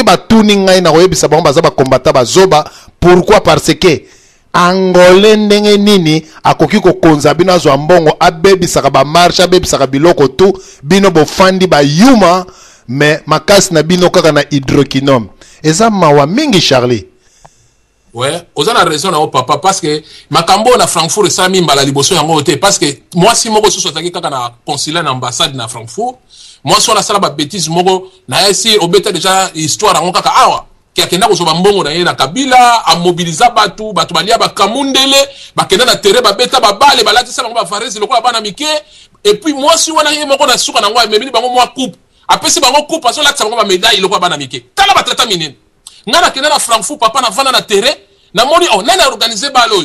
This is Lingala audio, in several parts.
soki batuni ngai na koyebisa bango baza bakombata bazoba. Pourquoi? Parce que Angolais ndenge nini akoki kokonza bino azwa mbongo abebisaka ba marche abebisaka biloko tu bino bofandi ba yuma mais makasi na bino kaka na hydroquinone. Eza mawa mingi Charlie. Ouais, vous avez raison, non, papa, parce que Makambo na Francfort et Sami mbala liboso yango te, parce que moi si moko sous sotaki kaka na consulat na ambassade na Francfort, moi sur la salle ba bêtise moko na esi obeta déjà histoire yango kaka awa ki akenda ko soba mbongo na ye na Kabila a mobiliser batu balia ba kamundele bakenda na terrain ba beta ba bale balati sa bango ba faresi lokola bana mike et puis moi si wana ye moko na suka na ngwa memeli bango moi coupe apesi bango coupe parce que là ça bango ba médaille lokola bana mike tala ba traitement minene ngana kena na Francfort papa na vana na terrain na moni on a organisé balo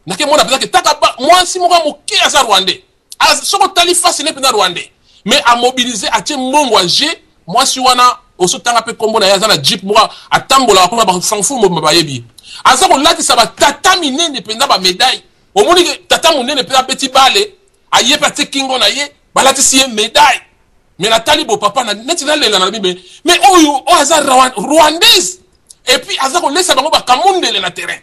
na ke mona peut-être taka moi si moko moké asa rwandais a soko tali fasciné pena rwandais mais à mobiliser a tie mbongo a G moi si wana oso tanga pe kombo na yaza na jeep moi atambola ko na ba Francfort mo ba yebi asa ko lati sa ba tata minene penda ba médaille o moni ke tata minene penda petit balé a ye pa te kingo na ye balati si médaille mais la talibo papa na netina lela na bibe mais oyo o asa rwandaise. Et puis, aza ko laisse bango ba kamundele na terrain.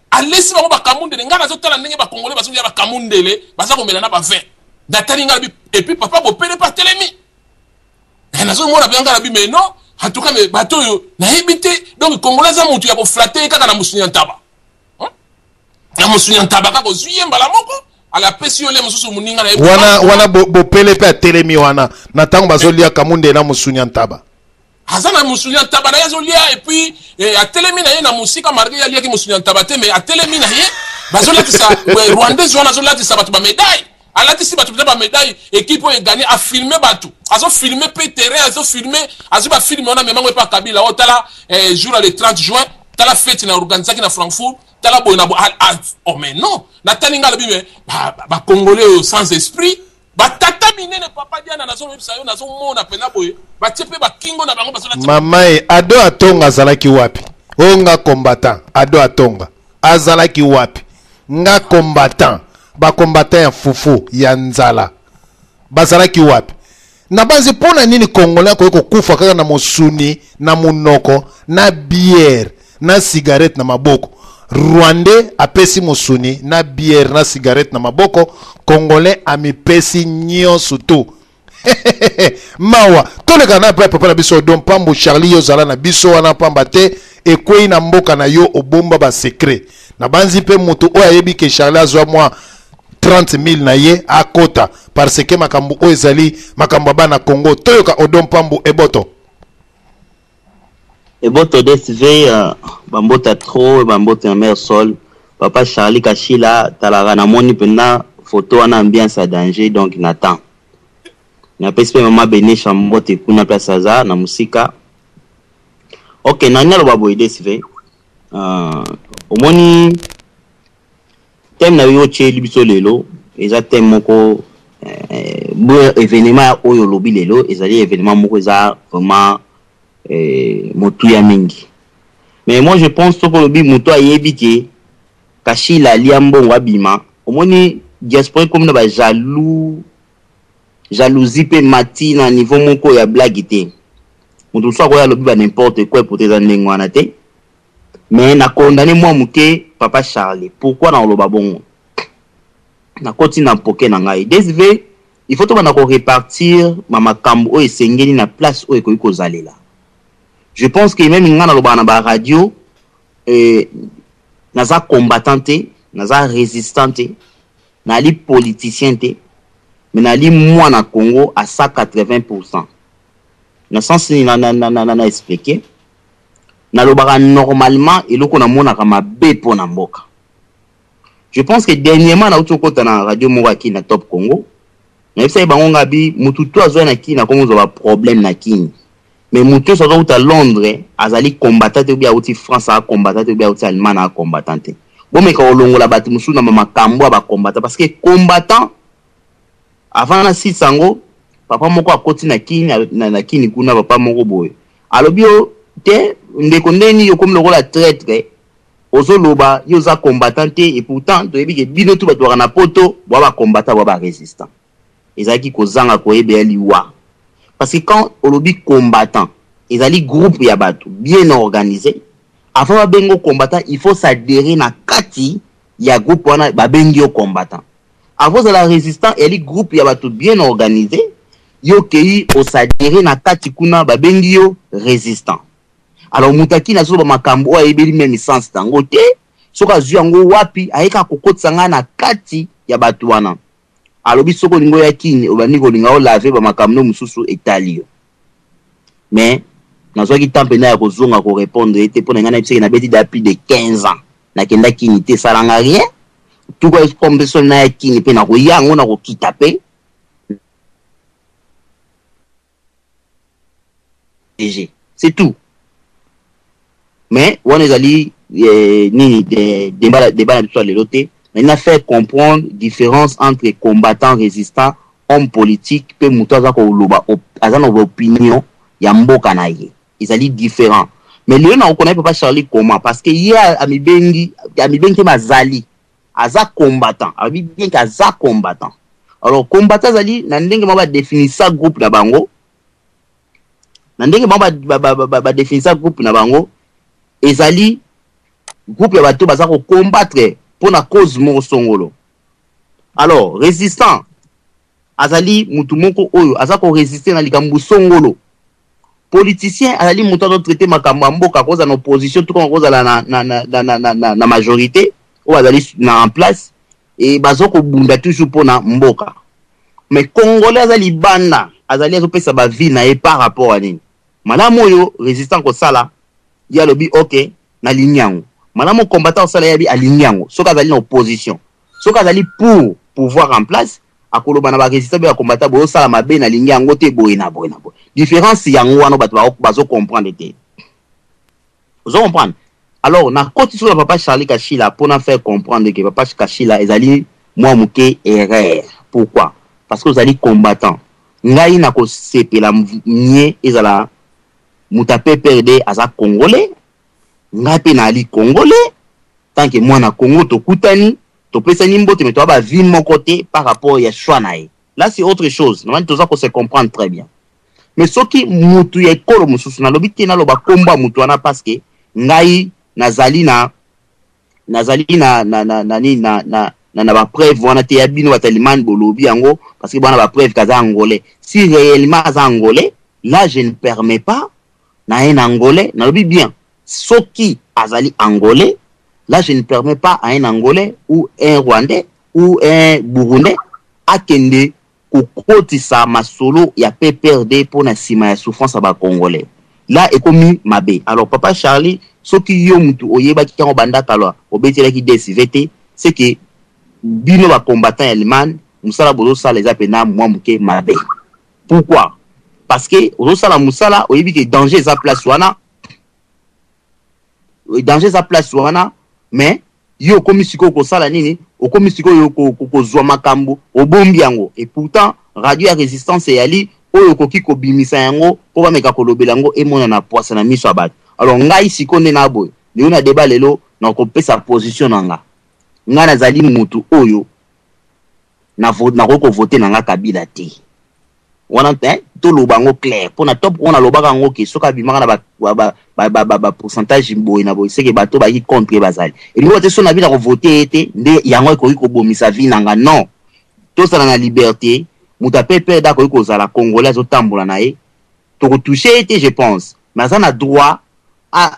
A laisse bango ba kamundele ngana zo tala ndenge ba congolais ba so ya ba kamundele baza ko melana ba 20. Datari ngala bi et puis papa bo pele pa telemi. Na zo mona bien ngala bi mais non, en tout cas mais bato yo na ebité donc congolais za mutu ya ko flatter kaka na musunya ntaba. Na musunya ntaba ka ko zuye mbala moko. Ala pesi yo le mususu muninga na wana bo pele pa telemi wana na tango bazo lia kamundele na musunya ntaba. Azana musunya ntaba na yazolia et puis a telemi na ye na musika marge ya lia ki musunya ntaba te mais a telemi na ye bazola tisa rwandais zona zola tisa batu ba médaille ala tisi batu ba médaille équipe e gagner a filmer batu azo filmer pe terrain azo filmer azo ba filmer on a même pas Kabila o tala jour le 30 juin tala fête na organisé na Francfort tala boy na oh mais non na taninga lobi mais ba congolais sans esprit batata minene papa diana nazo websa yo nazo mona pena boye batepe ba kingo na bango basola mamae ado atonga azalaki wapi onga combattant ado atonga azalaki wapi nga combattant ba combattant ya fufu ya nzala bazalaki wapi na banzi pona nini congolais ko kufa kaka na mosuni na munoko na bière na cigarette na maboko Rwandais apesi musuni na bière na cigarette na maboko congolais amipesi nyonso tu mawa toleka na papa na biso don pambo Charlie yozala na biso wana pamba te ekwei na mboka na yo obomba ba secret na banzi pe mutu oyo ayebi ke Charlie azwa mwa 30,000 na ye akota parce que makambo oyo ezali makambo bana Congo toyoka odon pambo eboto. Et boto DSV, bambota trop, bambota mer sol. Papa Charlie Kachila, talara na moni pena photo en ambiance à danger, donc n'attend. Na pespe mama bene chambote kuna place aza na musika. Ok, nanya lo babo DSV. Omoni thème na yo che libiso lelo, eza thème moko événement oyo lobi lelo, ezali événement moko eza vraiment motuya mingi. Mais moi je pense que le bi moto ayebi ke Kachila liambo wabima omoni diaspora comme na ba jalousie pe mati na niveau moko ya blague te moto so ko ya lobi ba n'importe quoi pour tes andengo wana te mais na condamner moi muke papa Charlie pourquoi na loba bongo na koti na poke na ngai DSV il faut to bana ko répartir mama kambo o esengeli na place o ekoki kozalela. Je pense que même ngana loba na ba radio naza combattante, naza résistante, nali politicien mais nali moi na Congo à 180%. Na sens ni na expliquer. Na loba normalement eloko na mona kama bepo na mboka. Je pense que dernièrement na utokota na radio Mowaki na Top Congo. Na yebisa bango ngabi mutu to azwa na kini na Congo zo ba problème na kini. Mais mutu so à Londres azali combattant ou bien outi France a combattant ou bien outi Allemagne a combattant. Bon mais quand longo la bati musu na mama kambo ba combattant parce que combattant avant na si sango papa moko akoti na kini na kini kuna papa moko boy. Alobi o te ndeko ndeni yo comme lokola traître ozo loba yo za combattant et pourtant to yebi ke bino tu bato na poto ba combattant ba résistant. Ezaki ko zanga ko ebe liwa. Parce que quand on dit combattant, ezali groupe ya bato bien organisé. Avant ba bengo combattant, il faut s'adhérer na kati ya groupe wana ba bengi yo combattant. Avant la résistance, il y a groupe ya bato bien organisé. Yo kei o s'adhérer na kati kuna ba bengi yo résistant. Alors mutaki na so ba makambo a ebeli même sens tango te. Soka zu yango wapi ayeka kokotsa na kati ya bato wana. Alobi soko lingo ya kini obani ko linga o laver ba makambo mususu etalio. Mais nazo ki tempe na ya kozonga ko répondre ete pona ngana biseke na beti da plus de 15 ans. Na kenda kini te salanga rien. Tout quoi comme personne na ya kini pe na ko yango na ko kitape. C'est tout. Mais on est allé ni débat sur les lotés. On a fait comprendre différence entre combattants résistants, hommes politiques, pe mutaza ko loba azana opinion ya mboka na ye. Ils allaient différents. Mais lui on connaît pas Charlie comment parce que il a amibengi mazali aza combattant. Abi bien qu'aza combattant. Alors combattant zali na ndenge maba définir ça groupe na bango. Na ndenge maba définir ça groupe na bango. Ezali groupe ya bato baza ko combattre pour la cause moko songolo. Alors résistant azali mutu moko oyo aza ko résister na likambo songolo. Politicien azali mutu azo traiter makambo mboka koza na opposition tout comme koza na majorité ou azali na en place et bazo ko bunda toujours pour na mboka. Mais congolais azali banda azali azo pesa ba vie na e par rapport à nini. Malamu oyo résistant ko sala ya lobi OK na linyango. Malamu combattant sala ya bi alinyango. Soka azali na opposition. Soka azali pour pouvoir en place akoloba na ba résistant ba combattant bo sala mabe na linyango te boye na boye na boye. Différence yango wana bato bazo comprendre te. Vous comprenez? Alors na côté sur papa Charlie Kachila pour na faire comprendre que papa Kachila ezali moi muke erreur. Pourquoi? Parce que vous allez combattant. Ngai na ko sepela nye ezala mutape perde aza congolais. Ngai pe na ali congolais. Tant que moi na Congo to kutani, to pesa nimbote mais to ba vie mon côté par rapport ya choix nae. Là c'est autre chose. Normalement tout ça qu'on se comprendre très bien. Mais ce qui mutu ya kolo mususu na lobi te na loba komba mutu wana parce que ngai nazali na ba preuve wana te ya bino bataliman bolobi yango parce que bana ba preuve kaza angolais. Si réellement aza angolais, là je ne permets pas na un angolais na lobi bien. Ce qui azali angolais, là je ne permets pas à un angolais ou un rwandais ou un burundais à kende kokotisa masolo ya PPRD pour na sima ya souffrance ba congolais. Là ekomi mabe. Alors papa Charlie, ce qui yo mutu oyeba ki kango banda kalwa obetela ki DSVT, c'est que bino ba combattant allemand musala bozo sala les apena moi muke mabe. Pourquoi? Parce que ozo sala musala oyebi que danger za place wana. Danger za place wana, mais yo komi siko ko sala nini? Okomi siko yo ko zwa makambo obombi yango. Et pourtant radio ya résistance yali oyo koki ko bimisa yango po ba meka ko lobela yango emona na poisa na miso abat. Alors ngai siko nde na boy. Ni una débat lelo na ko pesa position nanga. Nga nazali mutu oyo na ko voter nanga Kabila te. Wana te to lobango clair. Pona top on a lobaka ngo ke soka bimaka na ba pourcentage boy na boy c'est que bato ba yi contre bazali. Et ngo te so na bi na ko voter ete nde yango ko bomisa vie nanga non. To sala na liberté, muta pepe da ko zala congolais zo tambola na ye. To ko toucher ete je pense. Mais ça na droit à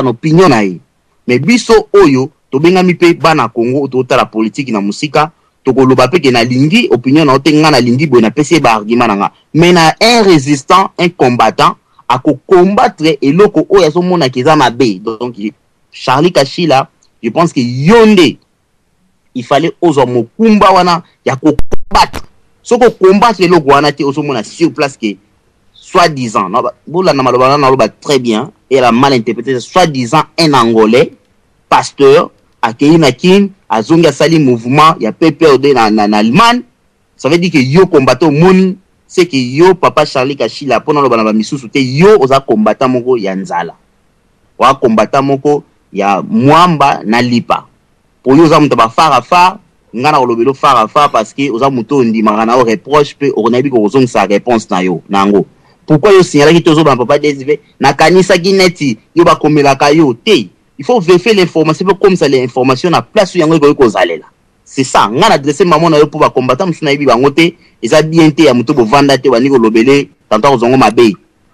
une opinion na ye. Mais biso oyo to benga mi pe bana Congo to tala politique na musika to ko loba pe ke na lingi opinion na otenga na lingi bo na pese ba argument na nga. Mais na un résistant, un combattant a ko combattre eloko oyo so mona kiza mabe. Donc Charlie Kachila, je pense que yonde il fallait ozo mokumba wana ya ko combattre. So ko combattre eloko wana te ozo mona sur place que soi-disant, très bien, et elle a mal interprété, soi-disant un Angolais, pasteur, à Keinakin, à Zonga Sali mouvement, il y a PPRD en Allemagne, ça veut dire que yo combattant moni, c'est que yo papa Charlie Kachila, pendant le banaba misusu, yo oza combattant moko yanzala. Wa combattant moko ya mwamba na lipa. Pour yo oza mutaba farafa, ngana olobelo farafa parce que oza muto ndi marana o reproche pe onabi ko ozong sa réponse na yo, nango. pourquoi yo signalaki tozo ba papa DSV na kanisa kineti yo ba komelaka yo te. Il faut vérifier l'information comme ça l'information na place yango ko zalela. C'est ça, on a adressé maman na yo pour ba combattant musuna yibi bango te, eza bien te ya muto bo vanda te wani ko lobele tanta ozongo mabe.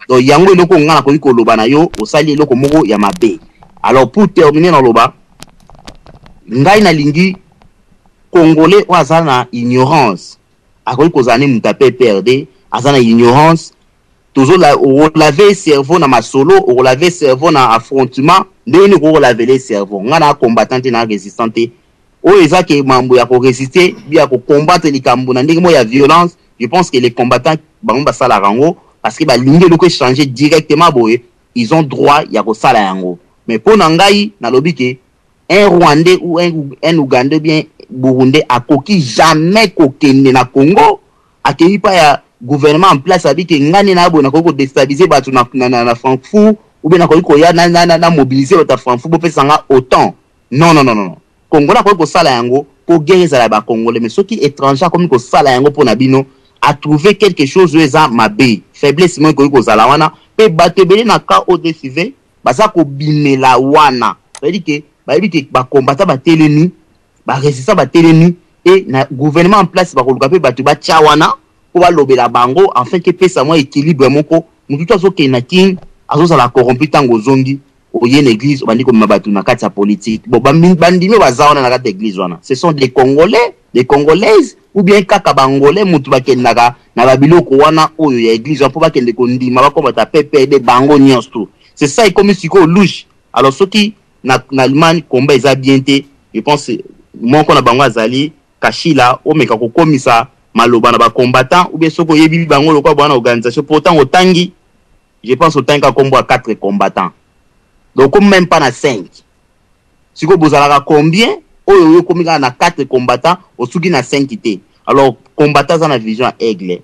Donc yango eloko ngana ko loba na yo osali eloko moko ya mabe. Alors pour terminer dans loba ngai na lingi Congolais ou azana ignorance. Akoki kozane mutape PRD, azana ignorance. Toujours la laver cerveau na masolo, ou laver cerveau na affrontement, ndeni ko laver les cerveaux. Ngana combattant na résistante. O ezake mambo ya ko résister, bien ko combattre les kambo na ndenge mo ya violence. Je pense que les combattants bango ba sala rango parce que ba lingi loko changer directement boye, ils ont droit ya ko sala yango. Mais pour nangai na lobi ke un Rwandais ou un Ougandais bien Burundais a koki jamais kokende na Congo akei pa ya gouvernement en place abi ke ngani na bo na ko déstabiliser batu na Francfort ou bien na ko ya na mobiliser batu Francfort bo pesanga autant. Non. Congo na ko sala yango pour guerre za ba Congolais mais ceux qui étrangers comme ko sala yango pour na bino a trouvé quelque chose eza mabe faiblesse mo ko sala wana pe batebele na ka ODCV basa ko bimela wana. C'est-à-dire que ba combattant ba teleni ba résistant ba teleni et na gouvernement en place ba koluka pe batu ba tchawana pour ba lobela bango afin que pesa mo équilibre moko mutu azo ke na king azo sala corrompu tango zongi oye l'église bandi ko mabatu na kati ya politique bo bandime bazawana na kati église wana ce sont des Congolais des Congolaises ou bien kaka bangolais mutu bakendaka na babiloko wana oyo ya église pour bakende ko ndima ba komata PPD bango nyonso. C'est ça et comme siko louche. Alors ceux qui na Allemagne combat eza bien te, je pense mon ko na bango azali kashila o meka ko komisa maloba na ba combattant ou bien soko yebi bango lokwa bwana organisation pourtant otangi je pense otangi ka kombo à 4 combattants. Donc comme même pas na 5. Siko bozalaka combien oyo yo komika na 4 combattants osuki na 5 te. Alors combattant za na vision aigle.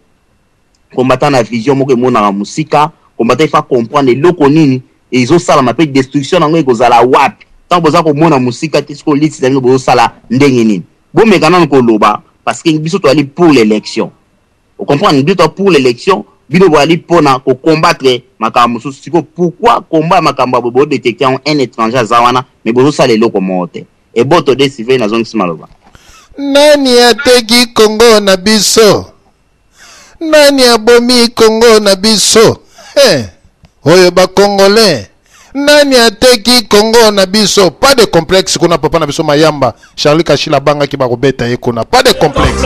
Combattant na vision moko mona na musika, combattant il faut comprendre loko nini et ils ont ça la paix destruction nango ekozala wapi tant boza ko mona musika tisiko liti zango bozo sala ndenge nini bo mekana ko loba parce que biso to ali pour l'élection on comprend biso pour l'élection bino bo ali pona ko combattre makambo siko pourquoi combat makambo bo détecter un étranger zawana mais bozo sala eloko mote et boto de civil na zone simaloba nani ateki Congo na biso nani abomi Congo na biso oyo ba Congolais nani ateki Congo na biso pas de complexe kuna papa na biso mayamba Charlie Kashila banga ki ba kobeta ye kuna pas de complexe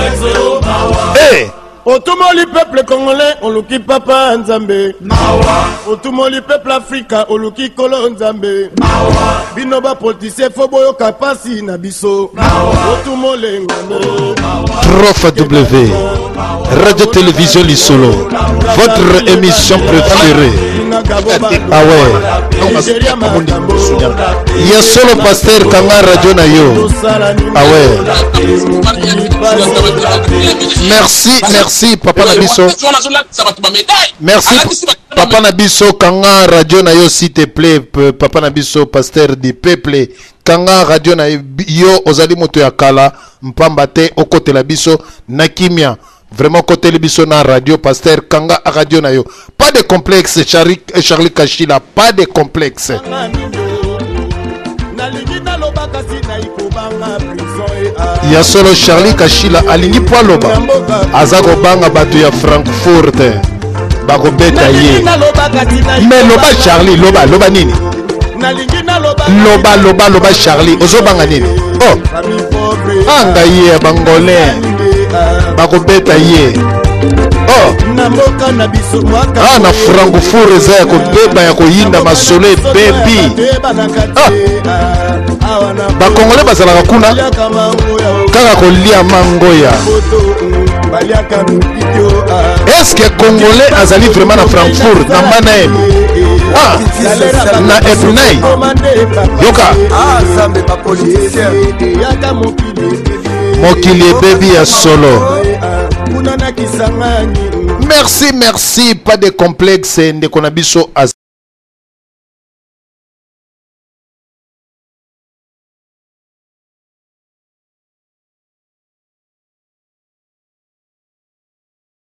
Otumoli peuple congolais oluki papa nzambe mawa otumoli peuple africain oluki kolo nzambe mawa bino ba politicien fo boyo kapasi na biso mawa otumole ngano Prof W Radio Télévision Lisolo votre émission préférée. Ah ouais il y a solo pasteur Kanga Radio na yo. Ah ouais merci papa Nabiso. Merci papa Nabiso Kanga Radio na yo s'il te plaît papa Nabiso pasteur du peuple Kanga Radio na yo ozali moto ya kala mpamba te okote la biso na kimia vraiment côté biso na radio pasteur Kanga Radio na yo pas de complexe Charlie Kashila pas de complexe. Il y a solo Charlie Kashila alingi po loba azako banga batu ya Francfort bako beta ye mais loba Charlie loba nini loba Charlie ozo banga nini oh anga ye bangolais bako beta ye oh na Francfort eza ya kobeba ya koyinda masole bebi bakongole bazalaka kuna kaka kolia mangoya. Est-ce que Congolais azali vraiment na Francfort na Manaem na Epnay yoka mokili bebi ya solo. Merci pas de complexe ndeko na biso